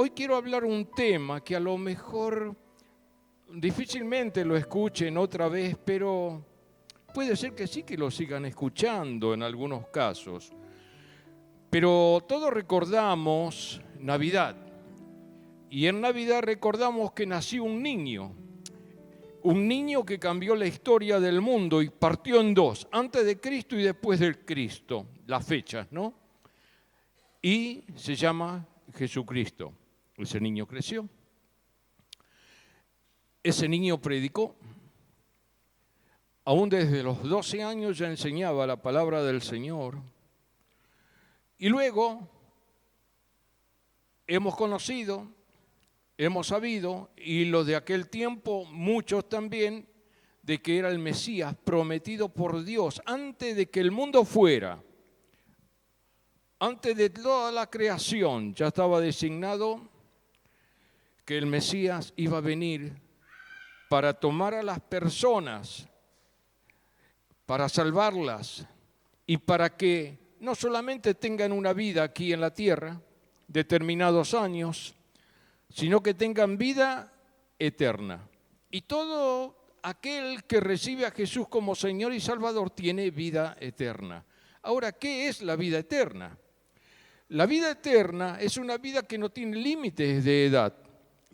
Hoy quiero hablar un tema que a lo mejor difícilmente lo escuchen otra vez, pero puede ser que sí que lo sigan escuchando en algunos casos. Pero todos recordamos Navidad. Y en Navidad recordamos que nació un niño que cambió la historia del mundo y partió en dos, antes de Cristo y después del Cristo, las fechas, ¿no? Y se llama Jesucristo. Ese niño creció, ese niño predicó, aún desde los 12 años ya enseñaba la palabra del Señor. Y luego hemos conocido, hemos sabido, y los de aquel tiempo, muchos también, de que era el Mesías prometido por Dios antes de que el mundo fuera. Antes de toda la creación ya estaba designado que el Mesías iba a venir para tomar a las personas, para salvarlas y para que no solamente tengan una vida aquí en la tierra, determinados años, sino que tengan vida eterna. Y todo aquel que recibe a Jesús como Señor y Salvador tiene vida eterna. Ahora, ¿qué es la vida eterna? La vida eterna es una vida que no tiene límites de edad.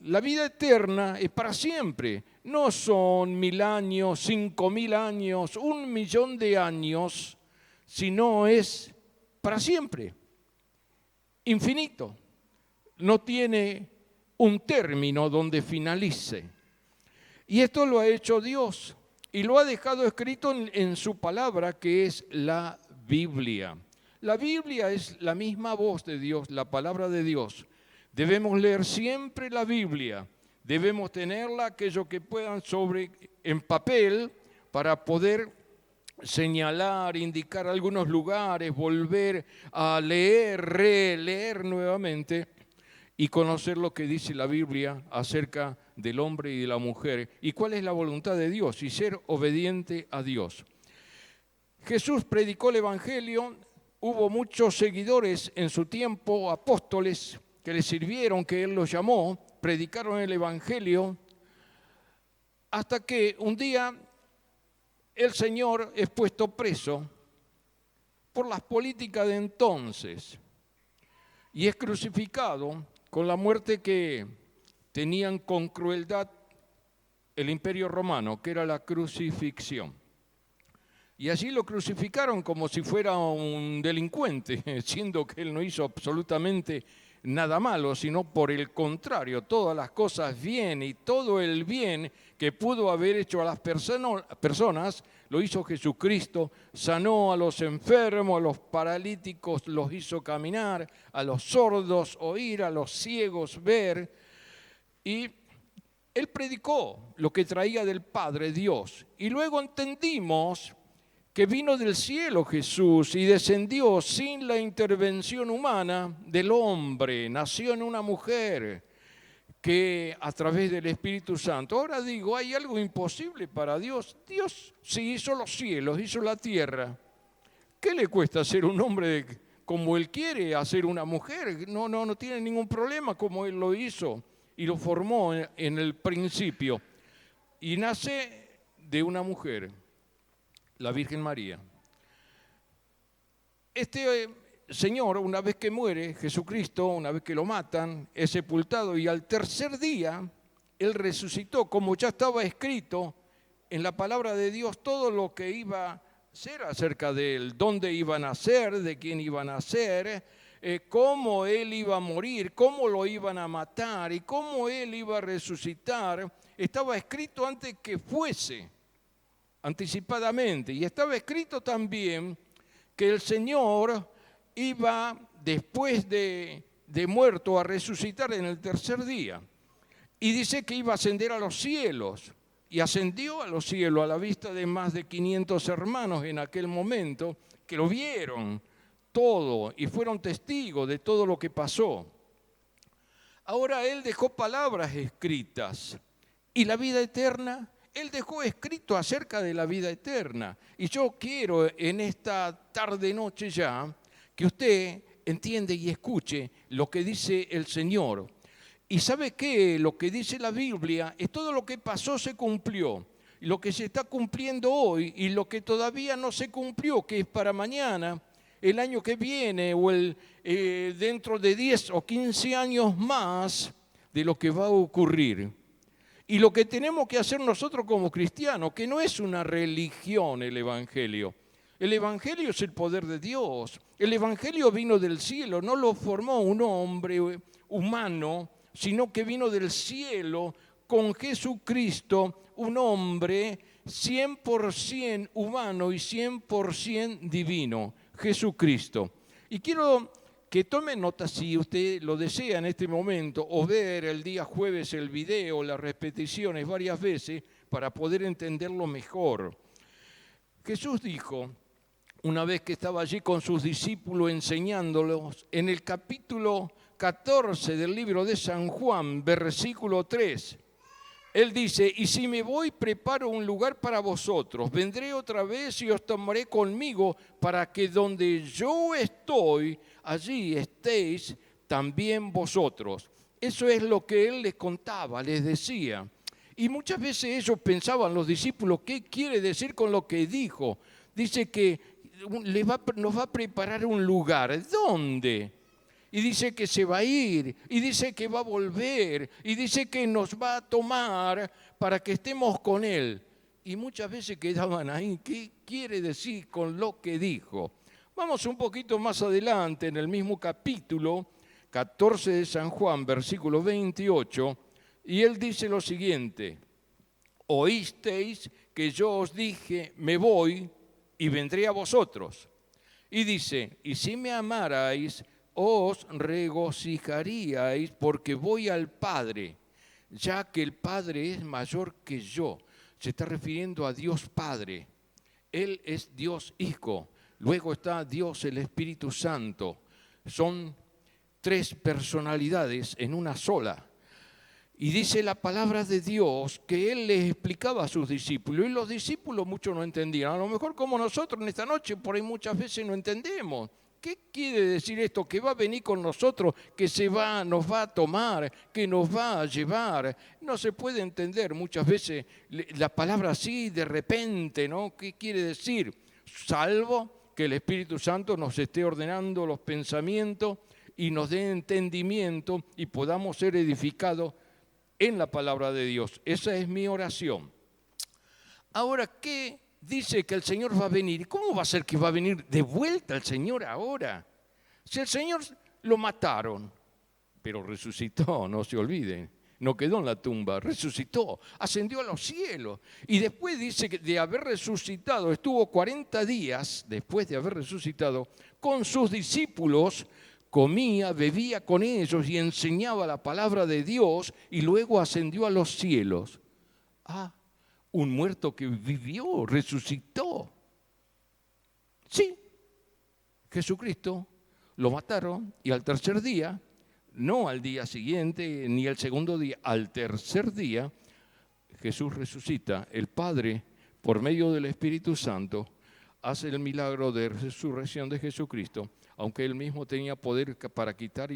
La vida eterna es para siempre. No son 1000 años, 5000 años, 1.000.000 de años, sino es para siempre. Infinito. No tiene un término donde finalice. Y esto lo ha hecho Dios y lo ha dejado escrito en su palabra, que es la Biblia. La Biblia es la misma voz de Dios, la palabra de Dios. Debemos leer siempre la Biblia, debemos tenerla, aquellos que puedan, en papel, para poder señalar, indicar algunos lugares, volver a leer, releer nuevamente y conocer lo que dice la Biblia acerca del hombre y de la mujer y cuál es la voluntad de Dios y ser obediente a Dios. Jesús predicó el Evangelio, hubo muchos seguidores en su tiempo, apóstoles, que le sirvieron, que Él los llamó, predicaron el Evangelio, hasta que un día el Señor es puesto preso por las políticas de entonces y es crucificado con la muerte que tenían con crueldad el Imperio Romano, que era la crucifixión. Y allí lo crucificaron como si fuera un delincuente, siendo que Él no hizo absolutamente nada malo, sino por el contrario, todas las cosas bien y todo el bien que pudo haber hecho a las personas, lo hizo Jesucristo, sanó a los enfermos, a los paralíticos los hizo caminar, a los sordos oír, a los ciegos ver, y Él predicó lo que traía del Padre Dios. Y luego entendimos que vino del cielo Jesús y descendió sin la intervención humana del hombre, nació en una mujer que a través del Espíritu Santo. Ahora digo, ¿hay algo imposible para Dios? Dios sí hizo los cielos, hizo la tierra. ¿Qué le cuesta ser un hombre como Él quiere, hacer una mujer? No tiene ningún problema como Él lo hizo y lo formó en el principio. Y nace de una mujer, la Virgen María. Este Señor, una vez que muere, Jesucristo, una vez que lo matan, es sepultado y al tercer día Él resucitó, como ya estaba escrito en la palabra de Dios todo lo que iba a ser acerca de Él, dónde iba a nacer, de quién iba a nacer, cómo Él iba a morir, cómo lo iban a matar y cómo Él iba a resucitar. Estaba escrito antes que fuese, anticipadamente, y estaba escrito también que el Señor iba, después de muerto, a resucitar en el tercer día. Y dice que iba a ascender a los cielos. Y ascendió a los cielos a la vista de más de 500 hermanos en aquel momento, que lo vieron todo y fueron testigos de todo lo que pasó. Ahora Él dejó palabras escritas. ¿Y la vida eterna? Él dejó escrito acerca de la vida eterna. Y yo quiero en esta tarde-noche ya que usted entienda y escuche lo que dice el Señor. Y ¿sabe qué? Lo que dice la Biblia es todo lo que pasó se cumplió. Y lo que se está cumpliendo hoy y lo que todavía no se cumplió, que es para mañana, el año que viene o dentro de 10 o 15 años más de lo que va a ocurrir. Y lo que tenemos que hacer nosotros como cristianos, que no es una religión el Evangelio. El Evangelio es el poder de Dios. El Evangelio vino del cielo, no lo formó un hombre humano, sino que vino del cielo con Jesucristo, un hombre 100% humano y 100% divino, Jesucristo. Y quiero que tome nota, si usted lo desea en este momento, o ver el día jueves el video, las repeticiones varias veces, para poder entenderlo mejor. Jesús dijo, una vez que estaba allí con sus discípulos enseñándolos, en el capítulo 14 del libro de San Juan, versículo 3, Él dice, y si me voy, preparo un lugar para vosotros, vendré otra vez y os tomaré conmigo, para que donde yo estoy, allí estéis también vosotros. Eso es lo que Él les contaba, les decía. Y muchas veces ellos pensaban, los discípulos, ¿qué quiere decir con lo que dijo? Dice que nos va a preparar un lugar. ¿Dónde? Y dice que se va a ir, y dice que va a volver, y dice que nos va a tomar para que estemos con Él. Y muchas veces quedaban ahí, ¿qué quiere decir con lo que dijo? Vamos un poquito más adelante, en el mismo capítulo 14 de San Juan, versículo 28, y Él dice lo siguiente, oísteis que yo os dije, me voy y vendré a vosotros. Y dice, y si me amarais, os regocijaríais porque voy al Padre, ya que el Padre es mayor que yo. Se está refiriendo a Dios Padre. Él es Dios Hijo. Luego está Dios el Espíritu Santo. Son tres personalidades en una sola. Y dice la palabra de Dios que Él les explicaba a sus discípulos. Y los discípulos muchos no entendían. A lo mejor como nosotros en esta noche, por ahí muchas veces no entendemos. ¿Qué quiere decir esto? Que va a venir con nosotros, que nos va a tomar, que nos va a llevar. No se puede entender muchas veces la palabra así de repente, ¿no? ¿Qué quiere decir? Salvo que el Espíritu Santo nos esté ordenando los pensamientos y nos dé entendimiento y podamos ser edificados en la palabra de Dios. Esa es mi oración. Ahora, ¿qué dice que el Señor va a venir? ¿Cómo va a ser que va a venir de vuelta el Señor ahora? Si el Señor lo mataron, pero resucitó, no se olviden, no quedó en la tumba, resucitó, ascendió a los cielos. Y después dice que de haber resucitado, estuvo 40 días, después de haber resucitado, con sus discípulos, comía, bebía con ellos y enseñaba la palabra de Dios y luego ascendió a los cielos. Un muerto que vivió, resucitó. Sí, Jesucristo lo mataron y al tercer día, no al día siguiente ni al segundo día, al tercer día, Jesús resucita. El Padre, por medio del Espíritu Santo, hace el milagro de resurrección de Jesucristo, aunque Él mismo tenía poder para quitar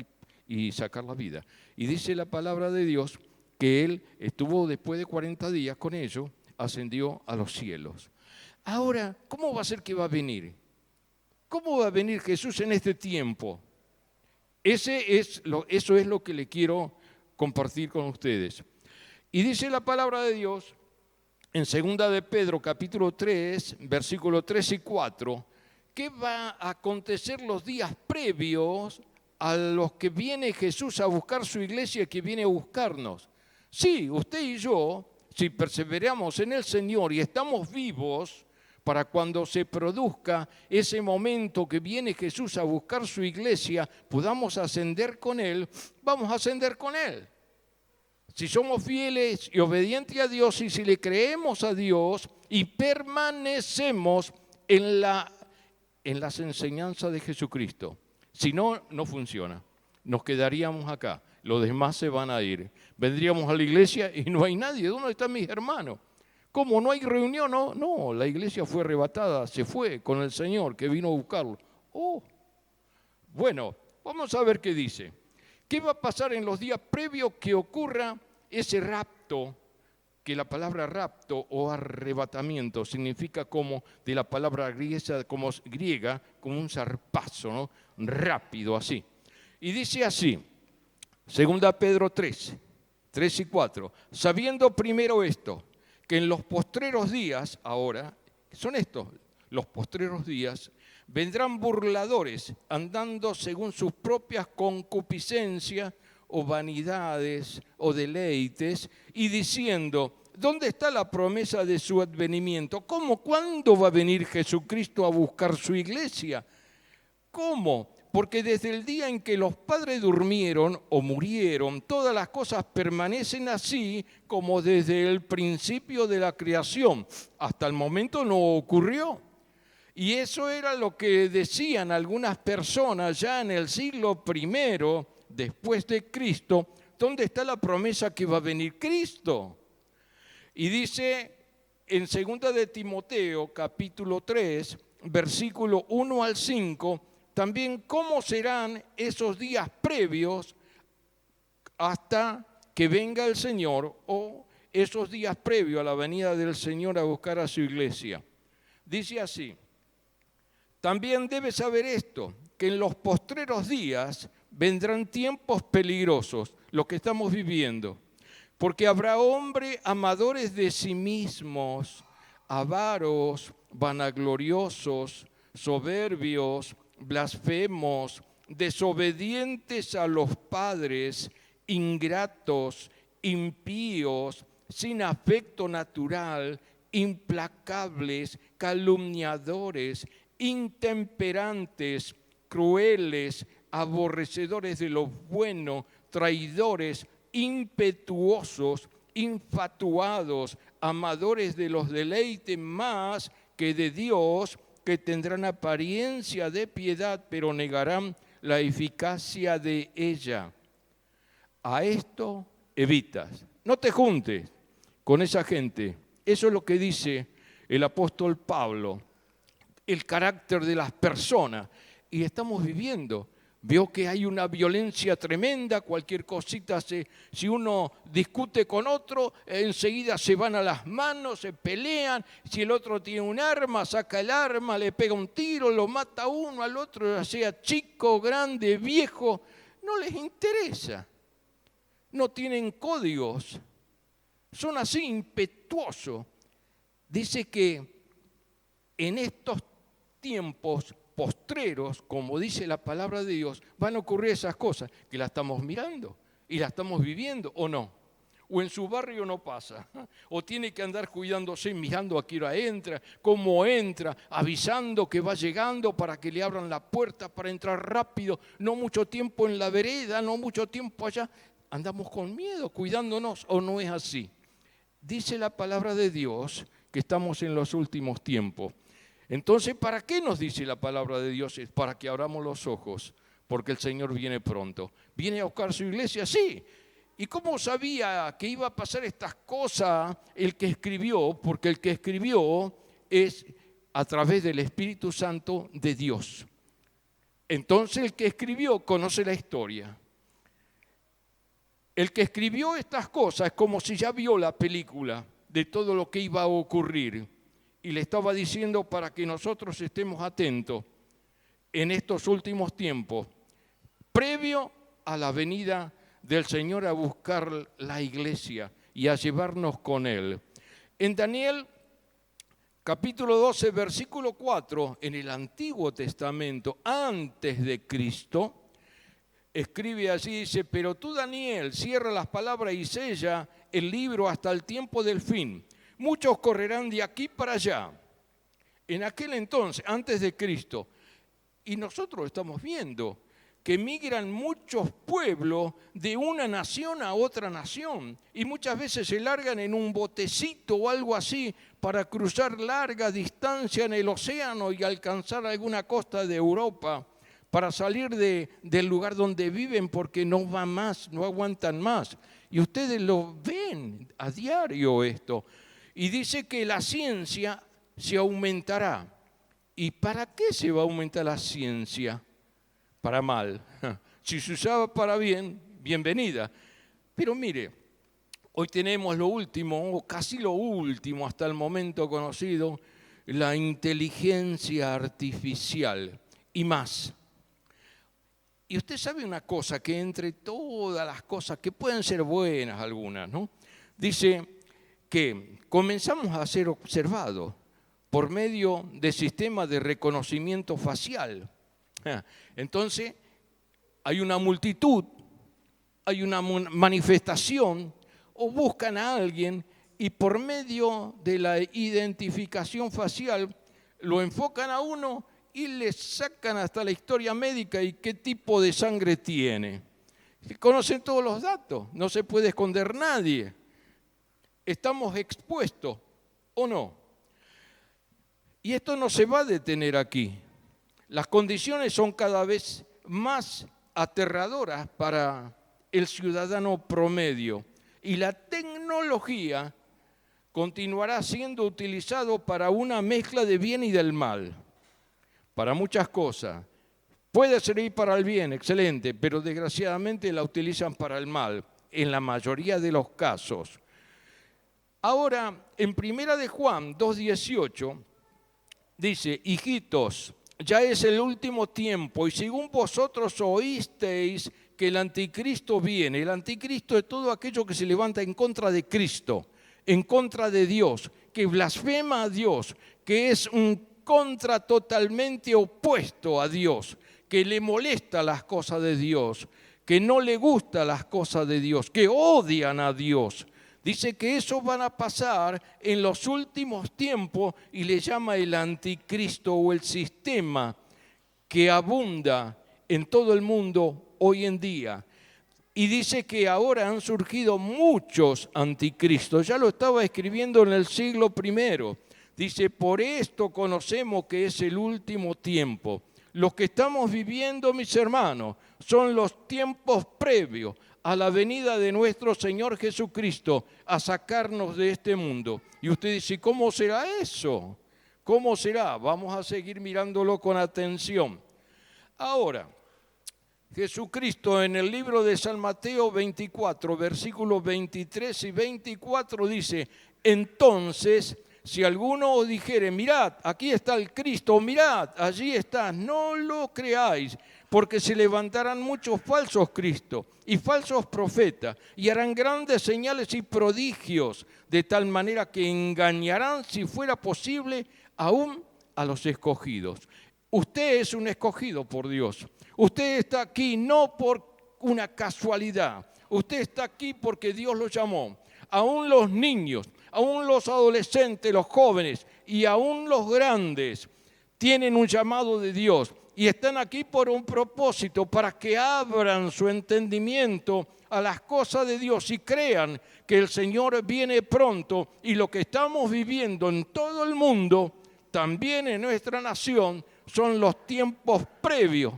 y sacar la vida. Y dice la palabra de Dios que Él estuvo después de 40 días con ellos, ascendió a los cielos. Ahora, ¿cómo va a ser que va a venir? ¿Cómo va a venir Jesús en este tiempo? Eso es lo que le quiero compartir con ustedes. Y dice la palabra de Dios en 2 de Pedro, capítulo 3, versículos 3 y 4, que va a acontecer los días previos a los que viene Jesús a buscar su iglesia, que viene a buscarnos. Sí, usted y yo, si perseveramos en el Señor y estamos vivos para cuando se produzca ese momento que viene Jesús a buscar su iglesia, podamos ascender con Él, vamos a ascender con Él. Si somos fieles y obedientes a Dios y si le creemos a Dios y permanecemos en las enseñanzas de Jesucristo. Si no, no funciona. Nos quedaríamos acá. Los demás se van a ir. Vendríamos a la iglesia y no hay nadie. ¿Dónde están mis hermanos? ¿Cómo no hay reunión? No, la iglesia fue arrebatada, se fue con el Señor que vino a buscarlo. Bueno, vamos a ver qué dice. ¿Qué va a pasar en los días previos que ocurra ese rapto? Que la palabra rapto o arrebatamiento significa como de la palabra griega como un zarpazo, ¿no? Rápido así. Y dice así, 2 Pedro 3 y 4, sabiendo primero esto, que en los postreros días, ahora, son estos, los postreros días, vendrán burladores andando según sus propias concupiscencias o vanidades o deleites y diciendo, ¿dónde está la promesa de su advenimiento? ¿Cómo? ¿Cuándo va a venir Jesucristo a buscar su iglesia? ¿Cómo? Porque desde el día en que los padres durmieron o murieron, todas las cosas permanecen así como desde el principio de la creación. Hasta el momento no ocurrió. Y eso era lo que decían algunas personas ya en el siglo I después de Cristo. ¿Dónde está la promesa que va a venir Cristo? Y dice en 2 de Timoteo, capítulo 3, versículo 1 al 5, también cómo serán esos días previos hasta que venga el Señor, o esos días previos a la venida del Señor a buscar a su iglesia. Dice así, también debes saber esto, que en los postreros días vendrán tiempos peligrosos, lo que estamos viviendo, porque habrá hombres amadores de sí mismos, avaros, vanagloriosos, soberbios, blasfemos, desobedientes a los padres, ingratos, impíos, sin afecto natural, implacables, calumniadores, intemperantes, crueles, aborrecedores de lo bueno, traidores, impetuosos, infatuados, amadores de los deleites más que de Dios, que tendrán apariencia de piedad, pero negarán la eficacia de ella. A esto evitas. No te juntes con esa gente. Eso es lo que dice el apóstol Pablo, el carácter de las personas. Y estamos viviendo. Veo que hay una violencia tremenda, cualquier cosita, si uno discute con otro, enseguida se van a las manos, se pelean, si el otro tiene un arma, saca el arma, le pega un tiro, lo mata uno al otro, ya sea chico, grande, viejo, no les interesa, no tienen códigos, son así impetuosos. Dice que en estos tiempos postreros, como dice la palabra de Dios, van a ocurrir esas cosas que la estamos mirando y la estamos viviendo, ¿o no? O en su barrio no pasa, o tiene que andar cuidándose, mirando a qué hora entra, cómo entra, avisando que va llegando para que le abran la puerta para entrar rápido, no mucho tiempo en la vereda, no mucho tiempo allá. Andamos con miedo, cuidándonos, ¿o no es así? Dice la palabra de Dios que estamos en los últimos tiempos. Entonces, ¿para qué nos dice la palabra de Dios? Es para que abramos los ojos, porque el Señor viene pronto. ¿Viene a buscar su iglesia? Sí. ¿Y cómo sabía que iba a pasar estas cosas el que escribió? Porque el que escribió es a través del Espíritu Santo de Dios. Entonces, el que escribió conoce la historia. El que escribió estas cosas es como si ya vio la película de todo lo que iba a ocurrir. Y le estaba diciendo para que nosotros estemos atentos en estos últimos tiempos, previo a la venida del Señor a buscar la iglesia y a llevarnos con Él. En Daniel, capítulo 12, versículo 4, en el Antiguo Testamento, antes de Cristo, escribe así, dice, pero tú, Daniel, cierra las palabras y sella el libro hasta el tiempo del fin. Muchos correrán de aquí para allá. En aquel entonces, antes de Cristo, y nosotros estamos viendo que migran muchos pueblos de una nación a otra nación y muchas veces se largan en un botecito o algo así para cruzar larga distancia en el océano y alcanzar alguna costa de Europa para salir del lugar donde viven porque no van más, no aguantan más. Y ustedes lo ven a diario esto. Y dice que la ciencia se aumentará. ¿Y para qué se va a aumentar la ciencia? Para mal. Si se usaba para bien, bienvenida. Pero mire, hoy tenemos lo último, o casi lo último hasta el momento conocido, la inteligencia artificial y más. Y usted sabe una cosa, que entre todas las cosas, que pueden ser buenas algunas, ¿no? Dice que comenzamos a ser observados por medio de sistemas de reconocimiento facial. Entonces, hay una multitud, hay una manifestación, o buscan a alguien y por medio de la identificación facial lo enfocan a uno y le sacan hasta la historia médica y qué tipo de sangre tiene. Conocen todos los datos, no se puede esconder nadie. Estamos expuestos, ¿o no? Y esto no se va a detener aquí. Las condiciones son cada vez más aterradoras para el ciudadano promedio y la tecnología continuará siendo utilizado para una mezcla de bien y del mal, para muchas cosas. Puede servir para el bien, excelente, pero desgraciadamente la utilizan para el mal, en la mayoría de los casos. Ahora, en 1 de Juan 2:18, dice, hijitos, ya es el último tiempo, y según vosotros oísteis que el anticristo viene. El anticristo es todo aquello que se levanta en contra de Cristo, en contra de Dios, que blasfema a Dios, que es un contra totalmente opuesto a Dios, que le molesta las cosas de Dios, que no le gustan las cosas de Dios, que odian a Dios. Dice que eso van a pasar en los últimos tiempos y le llama el anticristo o el sistema que abunda en todo el mundo hoy en día. Y dice que ahora han surgido muchos anticristos. Ya lo estaba escribiendo en el siglo I. Dice, por esto conocemos que es el último tiempo. Los que estamos viviendo, mis hermanos, son los tiempos previos a la venida de nuestro Señor Jesucristo a sacarnos de este mundo. Y usted dice, ¿cómo será eso? ¿Cómo será? Vamos a seguir mirándolo con atención. Ahora, Jesucristo en el libro de San Mateo 24, versículos 23 y 24 dice, entonces, si alguno os dijere, mirad, aquí está el Cristo, mirad, allí está, no lo creáis, porque se levantarán muchos falsos cristos y falsos profetas, y harán grandes señales y prodigios, de tal manera que engañarán, si fuera posible, aún a los escogidos. Usted es un escogido por Dios. Usted está aquí no por una casualidad. Usted está aquí porque Dios lo llamó. Aún los niños, aún los adolescentes, los jóvenes y aún los grandes tienen un llamado de Dios y están aquí por un propósito, para que abran su entendimiento a las cosas de Dios y crean que el Señor viene pronto, y lo que estamos viviendo en todo el mundo, también en nuestra nación, son los tiempos previos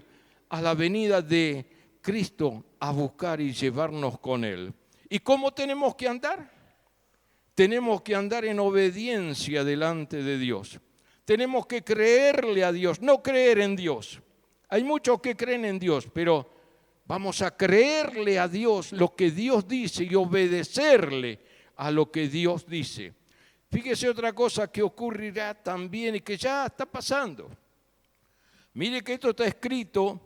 a la venida de Cristo a buscar y llevarnos con Él. ¿Y cómo tenemos que andar? Tenemos que andar en obediencia delante de Dios. Tenemos que creerle a Dios, no creer en Dios. Hay muchos que creen en Dios, pero vamos a creerle a Dios lo que Dios dice y obedecerle a lo que Dios dice. Fíjese otra cosa que ocurrirá también y que ya está pasando. Mire que esto está escrito,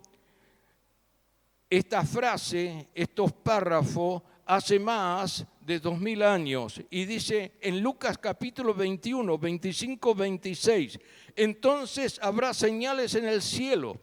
esta frase, estos párrafos, hace más de 2000 años. Y dice en Lucas capítulo 21, 25, 26, entonces habrá señales en el cielo,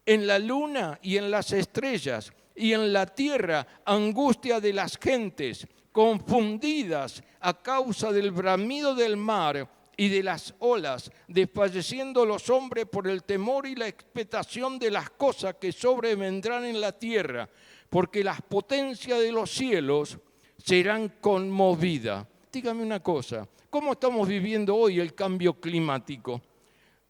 en la luna y en las estrellas, y en la tierra angustia de las gentes, confundidas a causa del bramido del mar y de las olas, desfalleciendo los hombres por el temor y la expectación de las cosas que sobrevendrán en la tierra, porque las potencias de los cielos serán conmovidas. Dígame una cosa, ¿cómo estamos viviendo hoy el cambio climático?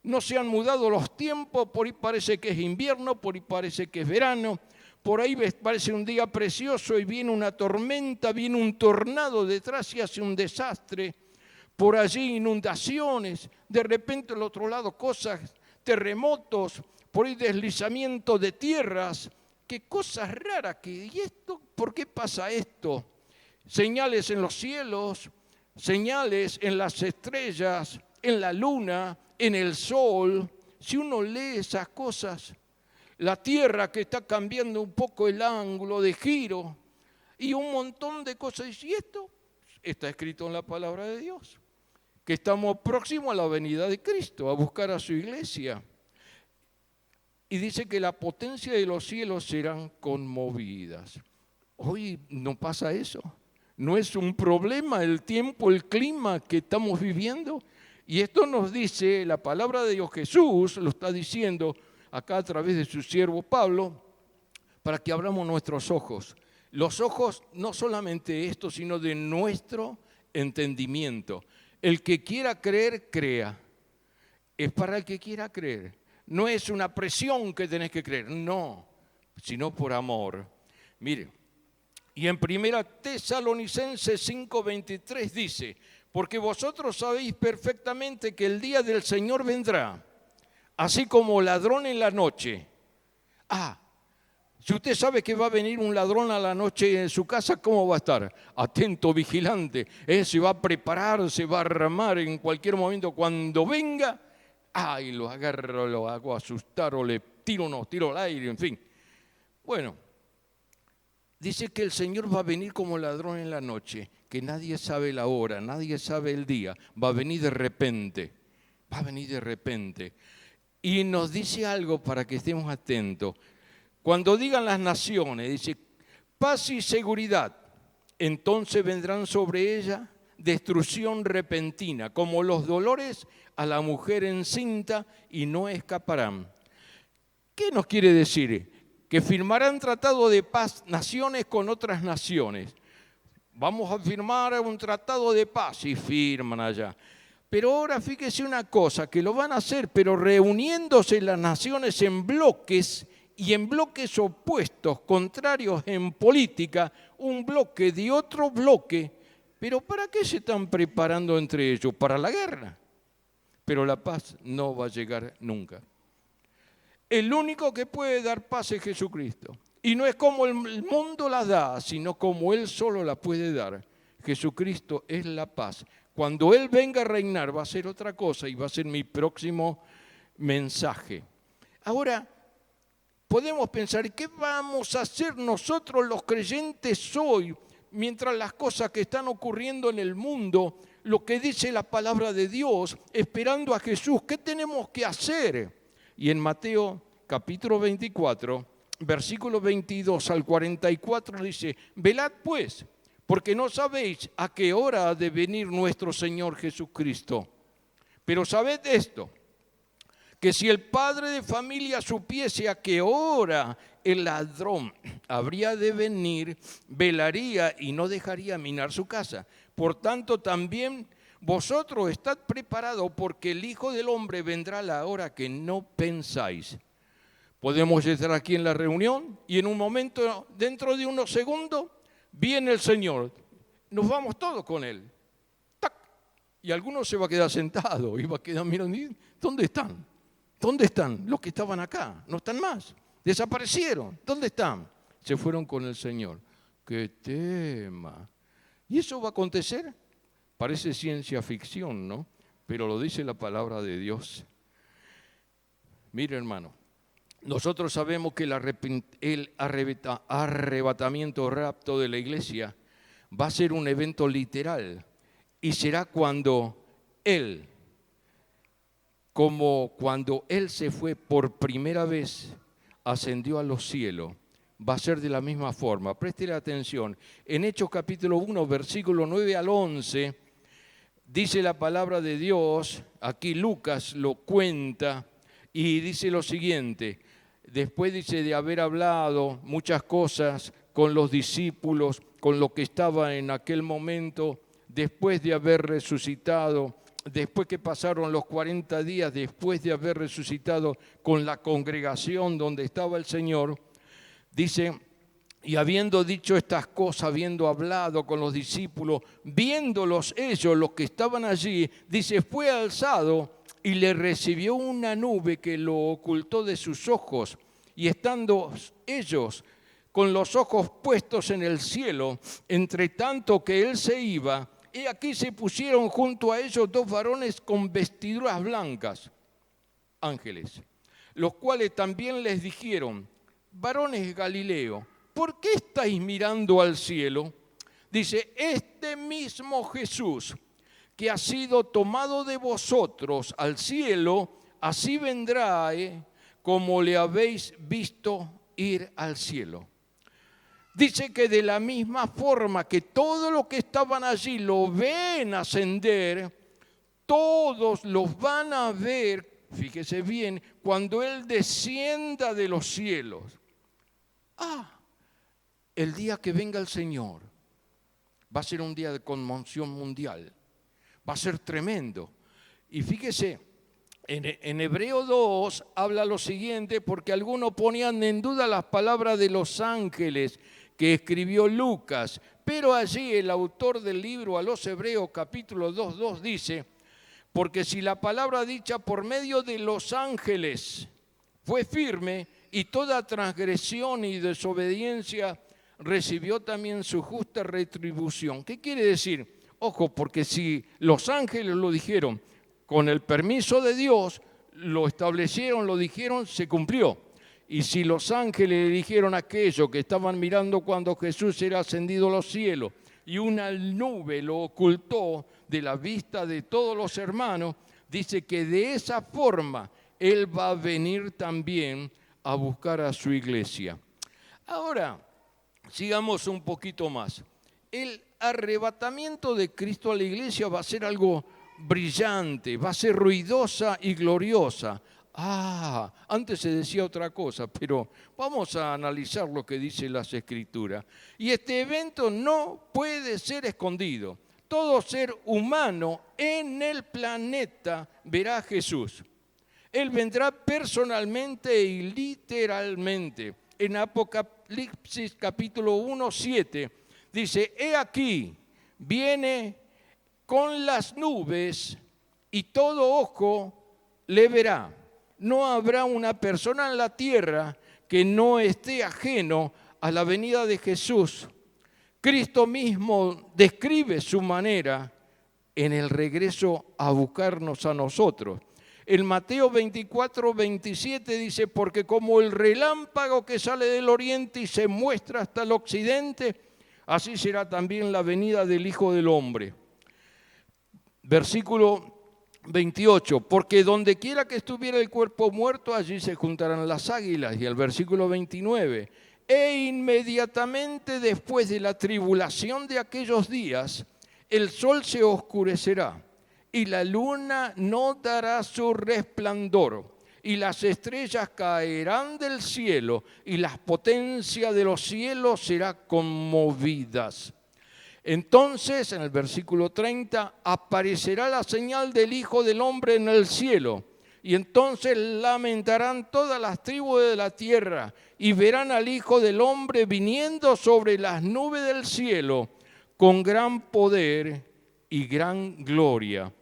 No se han mudado los tiempos, por ahí parece que es invierno, por ahí parece que es verano, por ahí parece un día precioso y viene una tormenta, viene un tornado detrás y hace un desastre. Por allí inundaciones, de repente al otro lado cosas, terremotos, por ahí deslizamiento de tierras. qué cosas raras, ¿y esto? ¿Por qué pasa esto? Señales en los cielos, señales en las estrellas, en la luna, en el sol. Si uno lee esas cosas, la tierra que está cambiando un poco el ángulo de giro y un montón de cosas. Y esto está escrito en la palabra de Dios, que estamos próximos a la venida de Cristo, a buscar a su iglesia. Y dice que la potencia de los cielos serán conmovidas. Hoy no pasa eso. No es un problema el tiempo, el clima que estamos viviendo. Y esto nos dice la palabra de Dios. Jesús lo está diciendo acá a través de su siervo Pablo, para que abramos nuestros ojos. Los ojos no solamente esto, sino de nuestro entendimiento. El que quiera creer, crea. Es para el que quiera creer. No es una presión que tenés que creer, no, sino por amor. Mire, y en 1 Tesalonicenses 5:23 dice, porque vosotros sabéis perfectamente que el día del Señor vendrá, así como ladrón en la noche. Si usted sabe que va a venir un ladrón a la noche en su casa, ¿cómo va a estar? Atento, vigilante, se va a preparar, se va a armar en cualquier momento. Cuando venga, y lo agarro, lo hago asustar o le tiro al aire, en fin. Bueno, dice que el Señor va a venir como ladrón en la noche, que nadie sabe la hora, nadie sabe el día, va a venir de repente, Y nos dice algo para que estemos atentos. Cuando digan las naciones, dice, paz y seguridad, entonces vendrán sobre ella destrucción repentina, como los dolores a la mujer encinta, y no escaparán. ¿Qué nos quiere decir? Que firmarán tratado de paz naciones con otras naciones. Vamos a firmar un tratado de paz y firman allá. Pero ahora fíjese una cosa, que lo van a hacer, pero reuniéndose las naciones en bloques y en bloques opuestos, contrarios en política, un bloque de otro bloque. ¿Pero para qué se están preparando entre ellos? Para la guerra. Pero la paz no va a llegar nunca. El único que puede dar paz es Jesucristo. Y no es como el mundo la da, sino como Él solo la puede dar. Jesucristo es la paz. Cuando Él venga a reinar va a ser otra cosa y va a ser mi próximo mensaje. Ahora, podemos pensar, ¿qué vamos a hacer nosotros los creyentes hoy? Mientras las cosas que están ocurriendo en el mundo, lo que dice la palabra de Dios, esperando a Jesús, ¿qué tenemos que hacer? Y en Mateo capítulo 24, versículo 22 al 44 dice, velad pues, porque no sabéis a qué hora ha de venir nuestro Señor Jesucristo. Pero sabed esto, que si el padre de familia supiese a qué hora el ladrón habría de venir, velaría y no dejaría minar su casa. Por tanto, también vosotros estad preparados, porque el Hijo del Hombre vendrá a la hora que no pensáis. Podemos estar aquí en la reunión y en un momento, dentro de unos segundos, viene el Señor. Nos vamos todos con Él. ¡Tac! Y algunos se va a quedar sentado y va a quedar mirando, ¿dónde están? ¿Dónde están los que estaban acá? No están más. Desaparecieron. ¿Dónde están? Se fueron con el Señor. ¡Qué tema! ¿Y eso va a acontecer? Parece ciencia ficción, ¿no? Pero lo dice la palabra de Dios. Mire, hermano, nosotros sabemos que el arrebatamiento, rapto de la iglesia va a ser un evento literal y será cuando Él, como cuando Él se fue por primera vez, ascendió a los cielos, va a ser de la misma forma. Préstele atención. En Hechos capítulo 1, versículo 9 al 11, dice la palabra de Dios, aquí Lucas lo cuenta y dice lo siguiente. Después dice de haber hablado muchas cosas con los discípulos, con lo que estaba en aquel momento, después de haber resucitado, después que pasaron los 40 días, después de haber resucitado con la congregación donde estaba el Señor, dice, y habiendo dicho estas cosas, habiendo hablado con los discípulos, viéndolos ellos, los que estaban allí, dice, fue alzado y le recibió una nube que lo ocultó de sus ojos. y estando ellos con los ojos puestos en el cielo, entre tanto que él se iba, he aquí se pusieron junto a ellos dos varones con vestiduras blancas, ángeles, los cuales también les dijeron: varones Galileo, ¿por qué estáis mirando al cielo? Dice: este mismo Jesús que ha sido tomado de vosotros al cielo, así vendrá, como le habéis visto ir al cielo. Dice que de la misma forma que todos los que estaban allí lo ven ascender, todos los van a ver, fíjese bien, cuando Él descienda de los cielos. El día que venga el Señor va a ser un día de conmoción mundial, va a ser tremendo. Y fíjese, en Hebreo 2 habla lo siguiente, porque algunos ponían en duda las palabras de los ángeles que escribió Lucas, pero allí el autor del libro a los Hebreos capítulo 2:2 dice: porque si la palabra dicha por medio de los ángeles fue firme, y toda transgresión y desobediencia recibió también su justa retribución. ¿Qué quiere decir? Ojo, porque si los ángeles lo dijeron con el permiso de Dios, lo establecieron, lo dijeron, se cumplió. Y si los ángeles le dijeron aquello que estaban mirando cuando Jesús era ascendido a los cielos, y una nube lo ocultó de la vista de todos los hermanos, dice que de esa forma Él va a venir también a buscar a su iglesia. Ahora, sigamos un poquito más. El arrebatamiento de Cristo a la iglesia va a ser algo brillante, va a ser ruidosa y gloriosa. Antes se decía otra cosa, pero vamos a analizar lo que dice las Escrituras. Y este evento no puede ser escondido. Todo ser humano en el planeta verá a Jesús. Él vendrá personalmente y literalmente. En Apocalipsis capítulo 1:7 dice: he aquí, viene con las nubes y todo ojo le verá. No habrá una persona en la tierra que no esté ajeno a la venida de Jesús. Cristo mismo describe su manera en el regreso a buscarnos a nosotros. En Mateo 24:27 dice: porque como el relámpago que sale del oriente y se muestra hasta el occidente, así será también la venida del Hijo del Hombre. Versículo 28, porque donde quiera que estuviera el cuerpo muerto, allí se juntarán las águilas. Y el versículo 29, e inmediatamente después de la tribulación de aquellos días, el sol se oscurecerá y la luna no dará su resplandor, y las estrellas caerán del cielo, y las potencias de los cielos serán conmovidas. Entonces, en el versículo 30, aparecerá la señal del Hijo del Hombre en el cielo, y entonces lamentarán todas las tribus de la tierra, y verán al Hijo del Hombre viniendo sobre las nubes del cielo, con gran poder y gran gloria.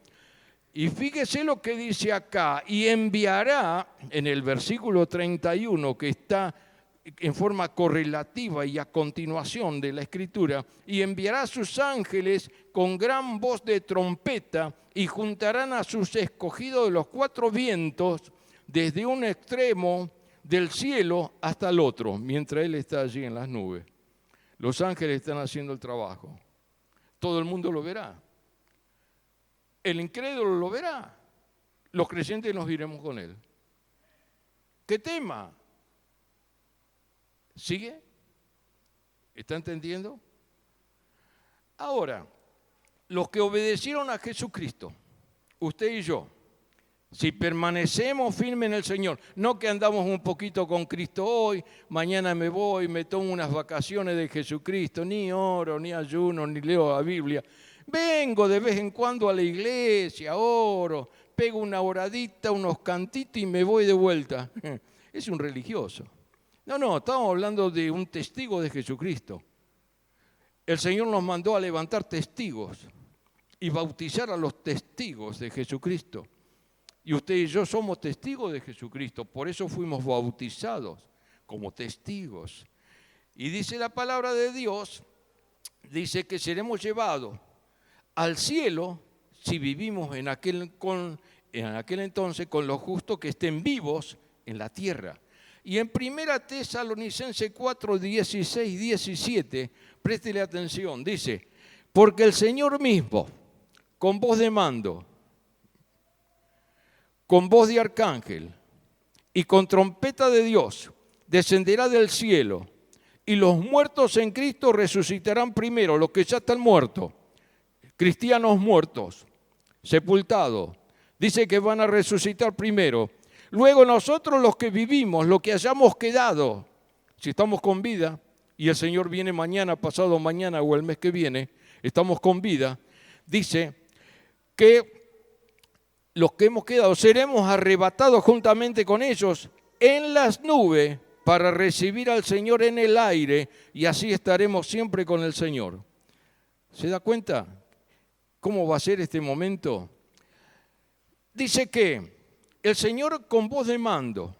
Y fíjese lo que dice acá: y enviará, en el versículo 31, que está en forma correlativa y a continuación de la Escritura, y enviará a sus ángeles con gran voz de trompeta, y juntarán a sus escogidos de los cuatro vientos, desde un extremo del cielo hasta el otro, mientras Él está allí en las nubes. Los ángeles están haciendo el trabajo. Todo el mundo lo verá. El incrédulo lo verá. Los creyentes nos iremos con Él. ¿Qué tema? ¿Sigue? ¿Está entendiendo? Ahora, los que obedecieron a Jesucristo, usted y yo, si permanecemos firmes en el Señor, no que andamos un poquito con Cristo hoy, mañana me voy, me tomo unas vacaciones de Jesucristo, ni oro, ni ayuno, ni leo la Biblia. Vengo de vez en cuando a la iglesia, oro, pego una oradita, unos cantitos y me voy de vuelta. Es un religioso. No, estamos hablando de un testigo de Jesucristo. El Señor nos mandó a levantar testigos y bautizar a los testigos de Jesucristo. Y usted y yo somos testigos de Jesucristo, por eso fuimos bautizados. como testigos. Y dice la palabra de Dios, dice que seremos llevados al cielo si vivimos en aquel entonces con los justos que estén vivos en la tierra. Y en 1 Tesalonicenses 4, 16, 17, préstele atención, dice, porque el Señor mismo, con voz de mando, con voz de arcángel y con trompeta de Dios, descenderá del cielo, y los muertos en Cristo resucitarán primero, los que ya están muertos, cristianos muertos, sepultados. Dice que van a resucitar primero. Luego nosotros los que vivimos, los que hayamos quedado, si estamos con vida, y el Señor viene mañana, pasado mañana o el mes que viene, estamos con vida, dice que los que hemos quedado seremos arrebatados juntamente con ellos en las nubes para recibir al Señor en el aire, y así estaremos siempre con el Señor. ¿Se da cuenta cómo va a ser este momento? Dice que el Señor con voz de mando,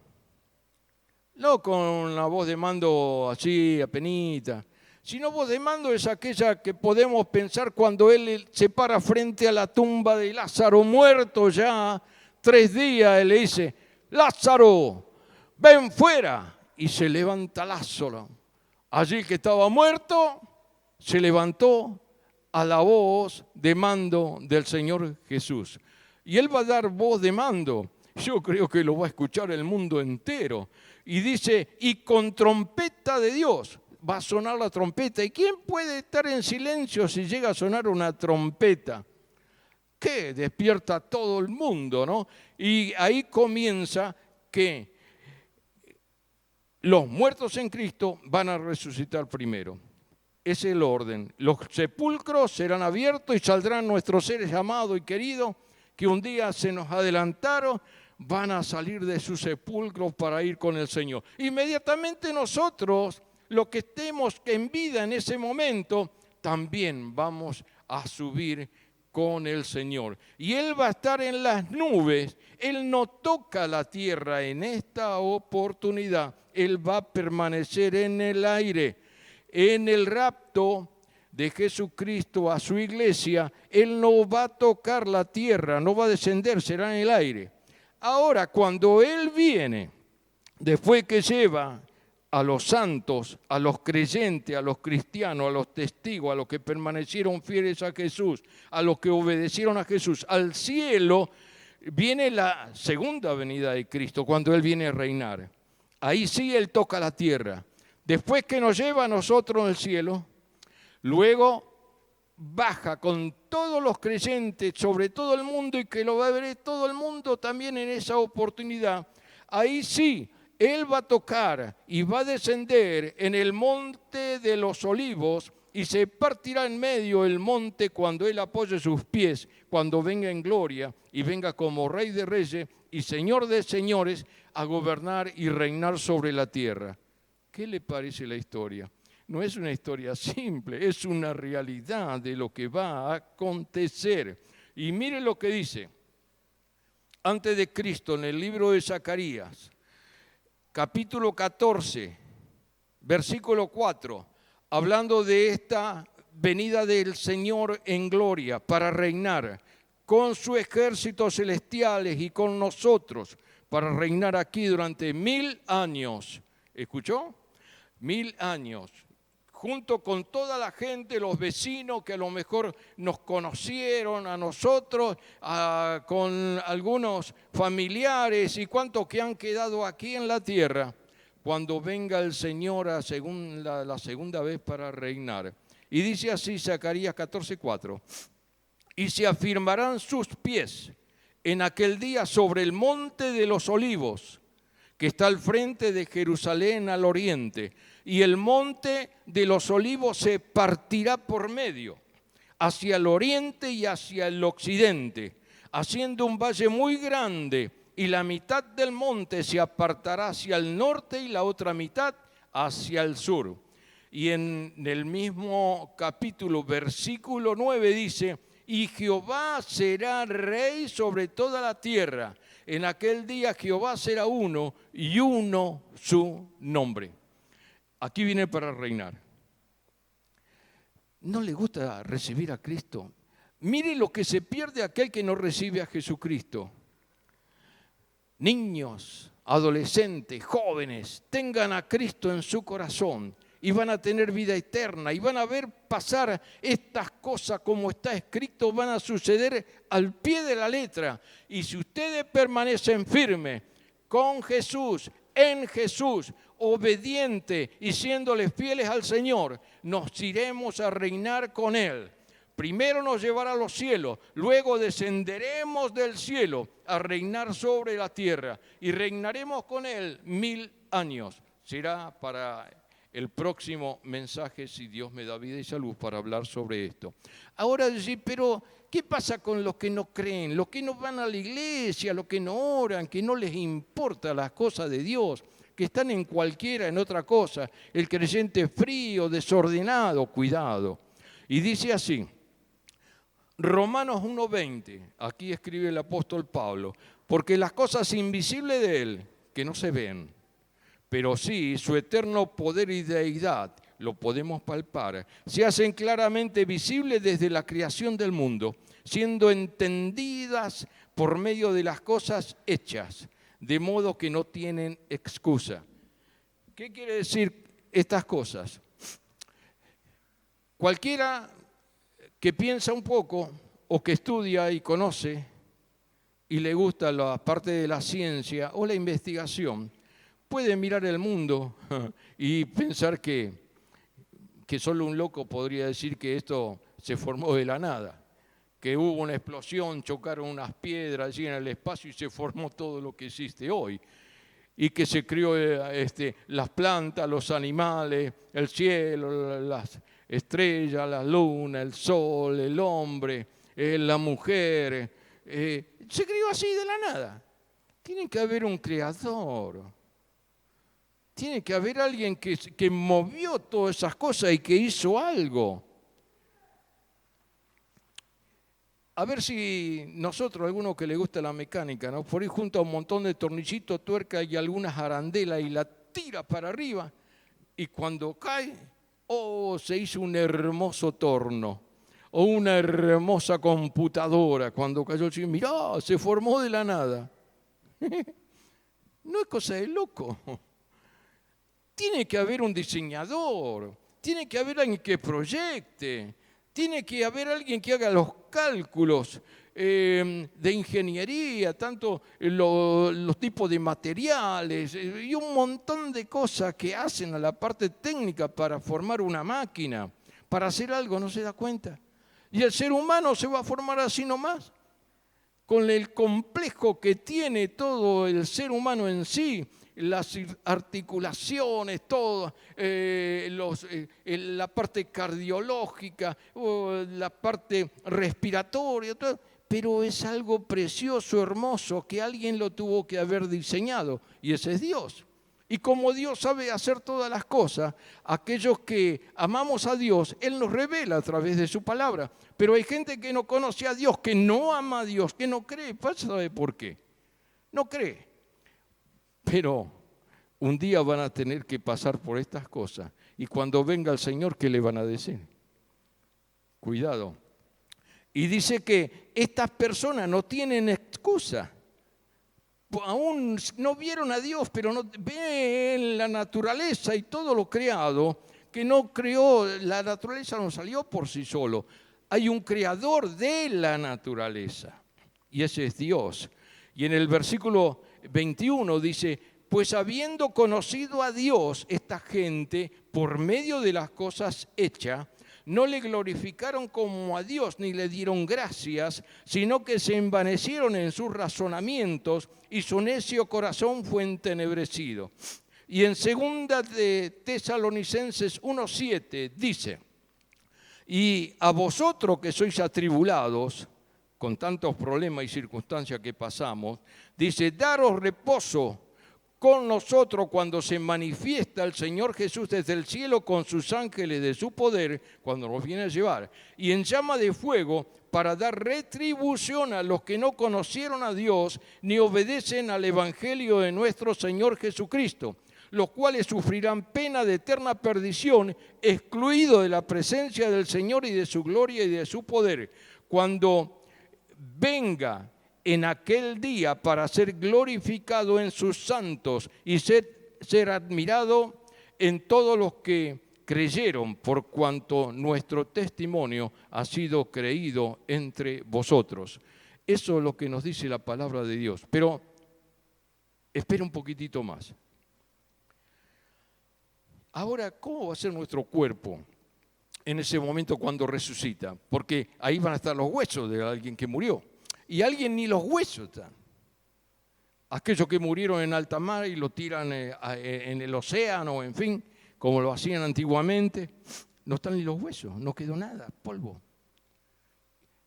no con la voz de mando así apenita, sino voz de mando es aquella que podemos pensar cuando Él se para frente a la tumba de Lázaro muerto ya 3 días, Él le dice, Lázaro, ven fuera, y se levanta Lázaro. Allí que estaba muerto, se levantó a la voz de mando del Señor Jesús. Y Él va a dar voz de mando. Yo creo que lo va a escuchar el mundo entero. Y dice, y con trompeta de Dios va a sonar la trompeta. ¿Y quién puede estar en silencio si llega a sonar una trompeta? ¿Qué? Despierta a todo el mundo, ¿no? Y ahí comienza que los muertos en Cristo van a resucitar primero. Ese es el orden. Los sepulcros serán abiertos y saldrán nuestros seres amados y queridos que un día se nos adelantaron, van a salir de sus sepulcros para ir con el Señor. Inmediatamente nosotros, los que estemos en vida en ese momento, también vamos a subir con el Señor. Y Él va a estar en las nubes. Él no toca la tierra en esta oportunidad. Él va a permanecer en el aire. En el rapto de Jesucristo a su iglesia, Él no va a tocar la tierra, no va a descender, será en el aire. Ahora, cuando Él viene, después que lleva a los santos, a los creyentes, a los cristianos, a los testigos, a los que permanecieron fieles a Jesús, a los que obedecieron a Jesús, al cielo, viene la segunda venida de Cristo, cuando Él viene a reinar. Ahí sí Él toca la tierra. Después que nos lleva a nosotros al cielo, luego baja con todos los creyentes sobre todo el mundo, y que lo va a ver todo el mundo también en esa oportunidad. Ahí sí, Él va a tocar y va a descender en el monte de los olivos, y se partirá en medio el monte cuando Él apoye sus pies, cuando venga en gloria y venga como Rey de Reyes y Señor de Señores a gobernar y reinar sobre la tierra. ¿Qué le parece la historia? No es una historia simple, es una realidad de lo que va a acontecer. Y mire lo que dice, antes de Cristo, en el libro de Zacarías, capítulo 14, versículo 4, hablando de esta venida del Señor en gloria para reinar con sus ejércitos celestiales y con nosotros, para reinar aquí durante 1000 años. ¿Escuchó? 1000 años. Junto con toda la gente, los vecinos que a lo mejor nos conocieron a nosotros, con algunos familiares y cuantos que han quedado aquí en la tierra, cuando venga el Señor la segunda vez para reinar. Y dice así Zacarías 14:4, y se afirmarán sus pies en aquel día sobre el monte de los olivos, que está al frente de Jerusalén al oriente, y el monte de los olivos se partirá por medio, hacia el oriente y hacia el occidente, haciendo un valle muy grande, y la mitad del monte se apartará hacia el norte y la otra mitad hacia el sur. Y en el mismo capítulo, versículo 9 dice, y Jehová será rey sobre toda la tierra, En aquel día Jehová será uno y uno su nombre. Aquí viene para reinar. ¿No le gusta recibir a Cristo? Mire lo que se pierde aquel que no recibe a Jesucristo. Niños, adolescentes, jóvenes, tengan a Cristo en su corazón y van a tener vida eterna y van a ver pasar estas cosas como está escrito, van a suceder al pie de la letra. Y si ustedes permanecen firmes con Jesús, en Jesús, obediente y siéndoles fieles al Señor, nos iremos a reinar con Él. Primero nos llevará a los cielos, luego descenderemos del cielo a reinar sobre la tierra y reinaremos con Él 1000 años. Será para el próximo mensaje, si Dios me da vida y salud, para hablar sobre esto. Ahora decir, pero ¿qué pasa con los que no creen, los que no van a la iglesia, los que no oran, que no les importa las cosas de Dios, que están en cualquiera, en otra cosa? El creyente frío, desordenado, cuidado. Y dice así, Romanos 1:20, aquí escribe el apóstol Pablo, porque las cosas invisibles de Él, que no se ven, pero sí su eterno poder y deidad, lo podemos palpar, se hacen claramente visibles desde la creación del mundo, siendo entendidas por medio de las cosas hechas, de modo que no tienen excusa. ¿Qué quiere decir estas cosas? Cualquiera que piensa un poco o que estudia y conoce y le gusta la parte de la ciencia o la investigación, puede mirar el mundo y pensar que solo un loco podría decir que esto se formó de la nada, que hubo una explosión, chocaron unas piedras allí en el espacio y se formó todo lo que existe hoy. Y que se crió las plantas, los animales, el cielo, las estrellas, la luna, el sol, el hombre, la mujer. Se crió así de la nada. Tiene que haber un creador. Tiene que haber alguien que movió todas esas cosas y que hizo algo. A ver si nosotros, alguno que le gusta la mecánica, ¿no? Por ahí junta un montón de tornillitos, tuerca y algunas arandelas y la tira para arriba. Y cuando cae, se hizo un hermoso torno. O una hermosa computadora. Cuando cayó, mirá, se formó de la nada. No es cosa de loco. Tiene que haber un diseñador. Tiene que haber alguien que proyecte. Tiene que haber alguien que haga los cálculos de ingeniería, tanto los tipos de materiales y un montón de cosas que hacen a la parte técnica para formar una máquina, para hacer algo, ¿no se da cuenta? Y el ser humano se va a formar así nomás, con el complejo que tiene todo el ser humano en sí, las articulaciones, todo, la parte cardiológica, la parte respiratoria, todo, pero es algo precioso, hermoso, que alguien lo tuvo que haber diseñado, y ese es Dios. Y como Dios sabe hacer todas las cosas, aquellos que amamos a Dios, Él nos revela a través de su palabra. Pero hay gente que no conoce a Dios, que no ama a Dios, que no cree. ¿Sabe por qué? No cree. Pero un día van a tener que pasar por estas cosas. Y cuando venga el Señor, ¿qué le van a decir? Cuidado. Y dice que estas personas no tienen excusa. Aún no vieron a Dios, pero no ven la naturaleza y todo lo creado, que no creó, la naturaleza no salió por sí solo. Hay un creador de la naturaleza, y ese es Dios. Y en el versículo 21 dice, pues habiendo conocido a Dios, esta gente, por medio de las cosas hechas, no le glorificaron como a Dios ni le dieron gracias, sino que se envanecieron en sus razonamientos y su necio corazón fue entenebrecido. Y en 2 de Tesalonicenses 1:7 dice, y a vosotros que sois atribulados, con tantos problemas y circunstancias que pasamos, dice, daros reposo con nosotros cuando se manifiesta el Señor Jesús desde el cielo con sus ángeles de su poder, cuando nos viene a llevar, y en llama de fuego para dar retribución a los que no conocieron a Dios ni obedecen al Evangelio de nuestro Señor Jesucristo, los cuales sufrirán pena de eterna perdición, excluidos de la presencia del Señor y de su gloria y de su poder, cuando venga en aquel día para ser glorificado en sus santos y ser admirado en todos los que creyeron, por cuanto nuestro testimonio ha sido creído entre vosotros. Eso es lo que nos dice la palabra de Dios. Pero espera un poquitito más. Ahora, ¿cómo va a ser nuestro cuerpo en ese momento cuando resucita? Porque ahí van a estar los huesos de alguien que murió. Y alguien ni los huesos están. Aquellos que murieron en alta mar y lo tiran en el océano, en fin, como lo hacían antiguamente, no están ni los huesos, no quedó nada, polvo.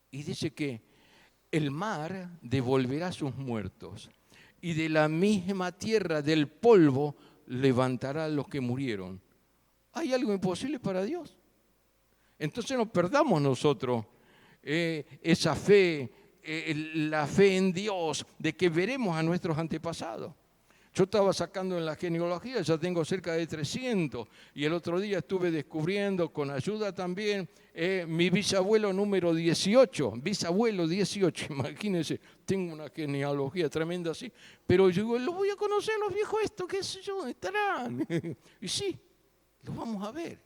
Y dice que el mar devolverá a sus muertos y de la misma tierra, del polvo, levantará a los que murieron. ¿Hay algo imposible para Dios? Entonces no perdamos nosotros esa fe, la fe en Dios, de que veremos a nuestros antepasados. Yo estaba sacando en la genealogía, ya tengo cerca de 300, y el otro día estuve descubriendo, con ayuda también, mi bisabuelo número 18, imagínense, tengo una genealogía tremenda así, pero yo digo, los voy a conocer los viejos estos, qué sé yo, ¿dónde estarán? Y sí, los vamos a ver.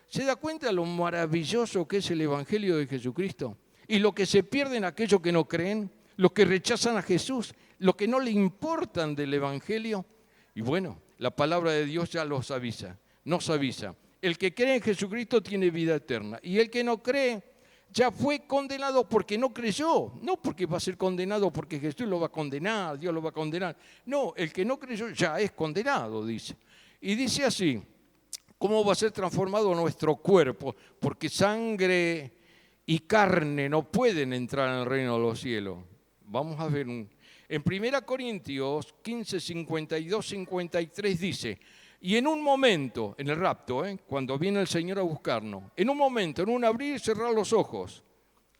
¿Se da cuenta lo maravilloso que es el Evangelio de Jesucristo? Y lo que se pierden aquellos que no creen, los que rechazan a Jesús, los que no le importan del Evangelio. Y bueno, la palabra de Dios ya los avisa, nos avisa. El que cree en Jesucristo tiene vida eterna. Y el que no cree ya fue condenado porque no creyó. No porque va a ser condenado porque Jesús lo va a condenar, Dios lo va a condenar. No, el que no creyó ya es condenado, dice. Y dice así, ¿cómo va a ser transformado nuestro cuerpo? Porque sangre y carne no pueden entrar en el reino de los cielos. Vamos a ver, en 1 Corintios 15, 52, 53 dice, y en un momento, en el rapto, cuando viene el Señor a buscarnos, en un momento, en un abrir y cerrar los ojos,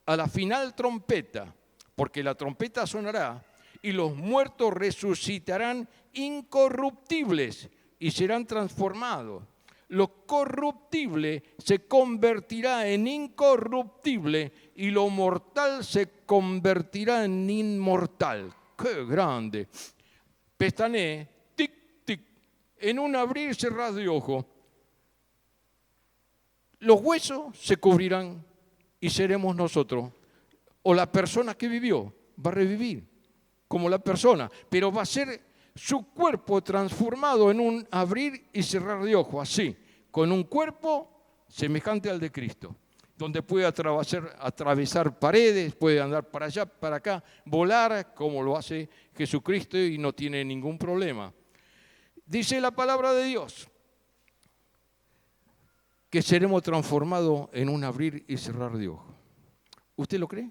a la final trompeta, porque la trompeta sonará, y los muertos resucitarán incorruptibles y serán transformados. Lo corruptible se convertirá en incorruptible y lo mortal se convertirá en inmortal. ¡Qué grande! Pestané, tic, tic, en un abrir y cerrar de ojo. Los huesos se cubrirán y seremos nosotros. O la persona que vivió va a revivir como la persona, pero va a ser su cuerpo transformado en un abrir y cerrar de ojos, así, con un cuerpo semejante al de Cristo, donde puede atravesar paredes, puede andar para allá, para acá, volar como lo hace Jesucristo y no tiene ningún problema. Dice la palabra de Dios que seremos transformados en un abrir y cerrar de ojos. ¿Usted lo cree?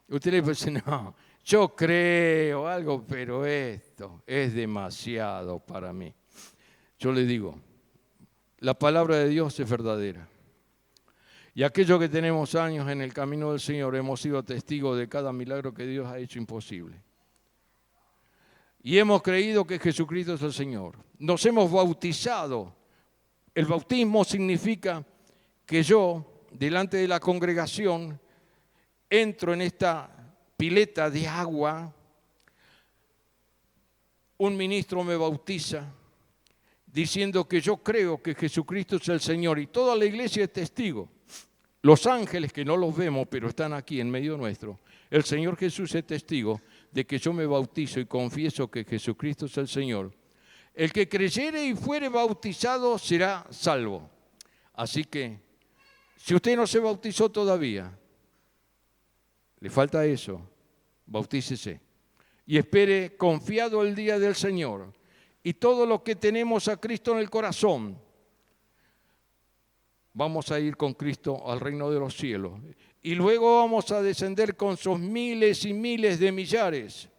Usted le dice, no, yo creo algo, pero esto es demasiado para mí. Yo le digo, la palabra de Dios es verdadera. Y aquellos que tenemos años en el camino del Señor hemos sido testigos de cada milagro que Dios ha hecho imposible. Y hemos creído que Jesucristo es el Señor. Nos hemos bautizado. El bautismo significa que yo, delante de la congregación, entro en esta pileta de agua, un ministro me bautiza diciendo que yo creo que Jesucristo es el Señor y toda la iglesia es testigo. Los ángeles que no los vemos pero están aquí en medio nuestro, el Señor Jesús es testigo de que yo me bautizo y confieso que Jesucristo es el Señor. El que creyere y fuere bautizado será salvo. Así que, si usted no se bautizó todavía, le falta eso, bautícese y espere confiado el día del Señor. Y todo lo que tenemos a Cristo en el corazón, vamos a ir con Cristo al reino de los cielos. Y luego vamos a descender con sus miles y miles de millares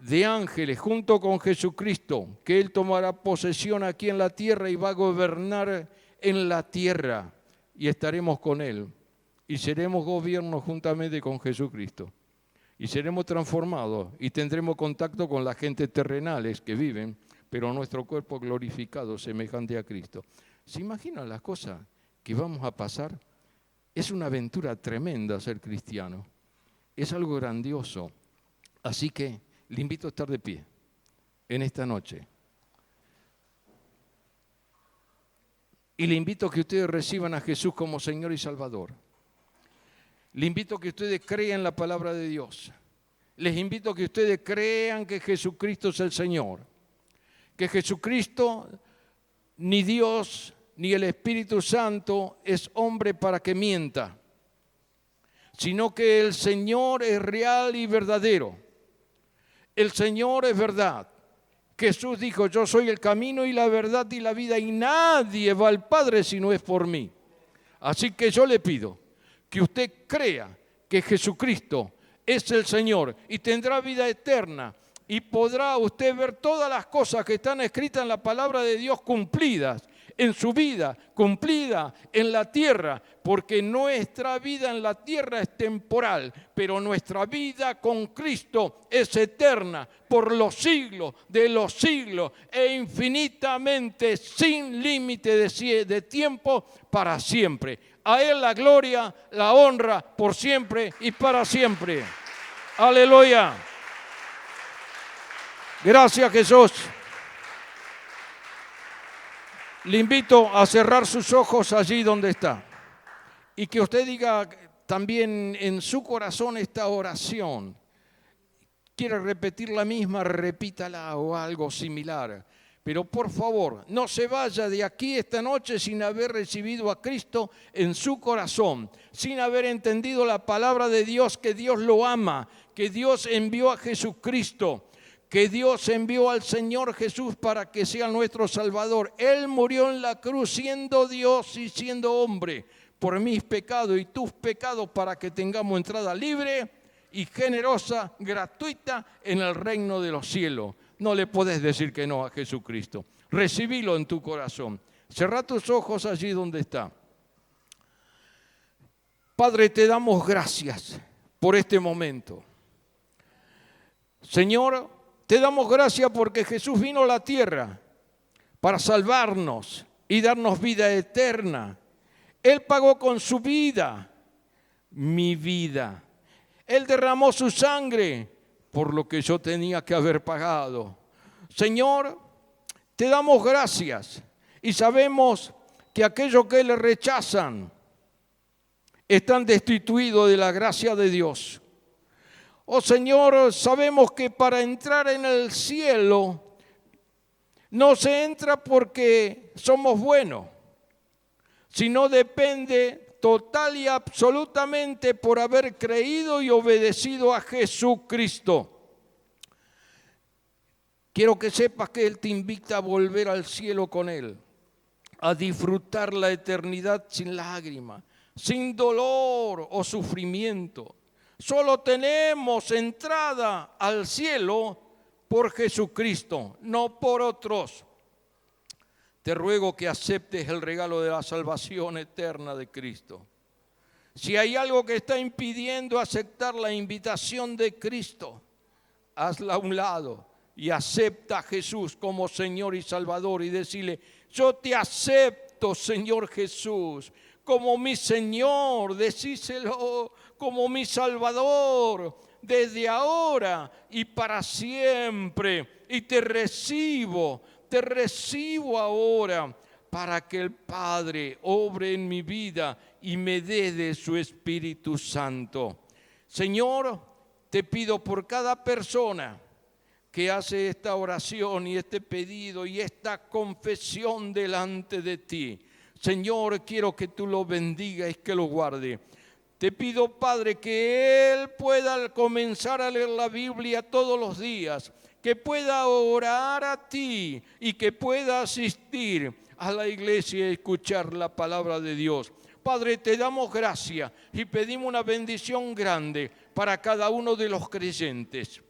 de ángeles junto con Jesucristo, que Él tomará posesión aquí en la tierra y va a gobernar en la tierra y estaremos con Él y seremos gobierno juntamente con Jesucristo y seremos transformados y tendremos contacto con la gente terrenales que viven, pero nuestro cuerpo glorificado semejante a Cristo. ¿Se imaginan las cosas que vamos a pasar? Es una aventura tremenda ser cristiano, es algo grandioso, así que le invito a estar de pie en esta noche. Y le invito a que ustedes reciban a Jesús como Señor y Salvador. Le invito a que ustedes crean la palabra de Dios. Les invito a que ustedes crean que Jesucristo es el Señor. Que Jesucristo, ni Dios, ni el Espíritu Santo es hombre para que mienta, sino que el Señor es real y verdadero. El Señor es verdad. Jesús dijo, yo soy el camino y la verdad y la vida y nadie va al Padre si no es por mí. Así que yo le pido que usted crea que Jesucristo es el Señor y tendrá vida eterna y podrá usted ver todas las cosas que están escritas en la palabra de Dios cumplidas en su vida, cumplida en la tierra, porque nuestra vida en la tierra es temporal, pero nuestra vida con Cristo es eterna por los siglos de los siglos e infinitamente sin límite de tiempo para siempre. A Él la gloria, la honra por siempre y para siempre. Aleluya. Gracias, Jesús. Le invito a cerrar sus ojos allí donde está y que usted diga también en su corazón esta oración. ¿Quiere repetir la misma? Repítala o algo similar. Pero por favor, no se vaya de aquí esta noche sin haber recibido a Cristo en su corazón, sin haber entendido la palabra de Dios, que Dios lo ama, que Dios envió a Jesucristo, que Dios envió al Señor Jesús para que sea nuestro Salvador. Él murió en la cruz siendo Dios y siendo hombre por mis pecados y tus pecados para que tengamos entrada libre y generosa, gratuita en el reino de los cielos. No le podés decir que no a Jesucristo. Recibilo en tu corazón. Cerrá tus ojos allí donde está. Padre, te damos gracias por este momento. Señor, te damos gracias porque Jesús vino a la tierra para salvarnos y darnos vida eterna. Él pagó con su vida mi vida. Él derramó su sangre por lo que yo tenía que haber pagado. Señor, te damos gracias y sabemos que aquellos que le rechazan están destituidos de la gracia de Dios. Oh Señor, sabemos que para entrar en el cielo no se entra porque somos buenos, sino depende total y absolutamente por haber creído y obedecido a Jesucristo. Quiero que sepas que Él te invita a volver al cielo con Él, a disfrutar la eternidad sin lágrimas, sin dolor o sufrimiento. Solo tenemos entrada al cielo por Jesucristo, no por otros. Te ruego que aceptes el regalo de la salvación eterna de Cristo. Si hay algo que está impidiendo aceptar la invitación de Cristo, hazla a un lado y acepta a Jesús como Señor y Salvador y decirle, yo te acepto, Señor Jesús, como mi Señor, decíselo, como mi Salvador, desde ahora y para siempre. Y te recibo ahora para que el Padre obre en mi vida y me dé de su Espíritu Santo. Señor, te pido por cada persona que hace esta oración y este pedido y esta confesión delante de ti. Señor, quiero que tú lo bendigas y que lo guarde. Te pido, Padre, que Él pueda comenzar a leer la Biblia todos los días, que pueda orar a ti y que pueda asistir a la iglesia y escuchar la palabra de Dios. Padre, te damos gracias y pedimos una bendición grande para cada uno de los creyentes.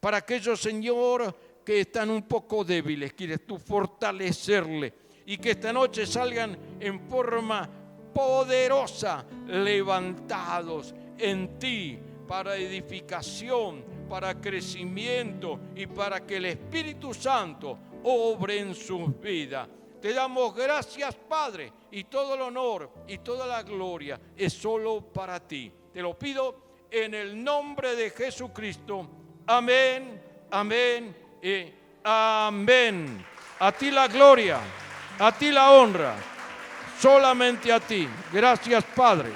Para aquellos, Señor, que están un poco débiles, quieres tú fortalecerle y que esta noche salgan en forma poderosa, levantados en ti para edificación, para crecimiento y para que el Espíritu Santo obre en sus vidas. Te damos gracias, Padre, y todo el honor y toda la gloria es solo para ti. Te lo pido en el nombre de Jesucristo. Amén, amén y amén. A ti la gloria, a ti la honra, solamente a ti. Gracias, Padre.